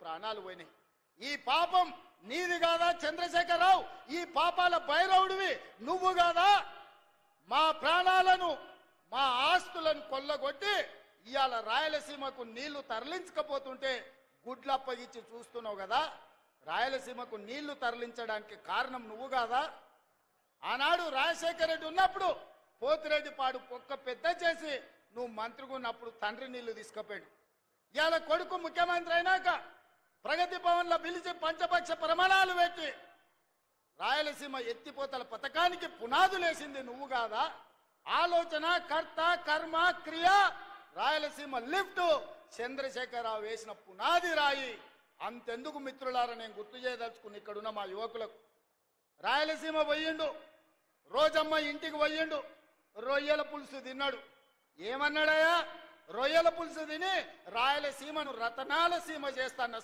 ప్రాణాలు పోయినాయి. ఈ పాపం నీది కాదా చంద్రశేఖరరావు? ఈ పాపాల భైరవుడివి నువ్వు కాదా? మా ప్రాణాలను మా ఆస్తులను కొల్లగొట్టి ఇవాళ రాయలసీమకు నీళ్లు తరలించకపోతుంటే గుడ్లప్పగిచ్చి చూస్తున్నావు కదా. రాయలసీమకు నీళ్లు తరలించడానికి కారణం నువ్వు కాదా? ఆనాడు రాజశేఖర రెడ్డి ఉన్నప్పుడు పోతిరెడ్డి పాడు పొక్క పెద్ద చేసి నువ్వు మంత్రిగా ఉన్నప్పుడు తండ్రి నీళ్లు తీసుకుపోయాడు. ఇవాళ కొడుకు ముఖ్యమంత్రి అయినాక ప్రగతి భవన్లో పిలిచి పంచపక్ష ప్రమాణాలు పెట్టి రాయలసీమ ఎత్తిపోతల పథకానికి పునాదులేసింది నువ్వు కాదా? ఆలోచన కర్త కర్మ క్రియ రాయలసీమ లిఫ్ట్ చంద్రశేఖరరావు వేసిన పునాది రాయి. అంతెందుకు మిత్రులారా, నేను గుర్తు చేయదలుచుకుని ఇక్కడున్న మా యువకులకు, రాయలసీమ పోయిండు, రోజమ్మ ఇంటికి పోయిండు, రొయ్యల పులుసు తిన్నాడు. ఏమన్నాడయా? రొయ్యల పులుసు తిని రాయలసీమను రతనాల సీమ చేస్తాన్న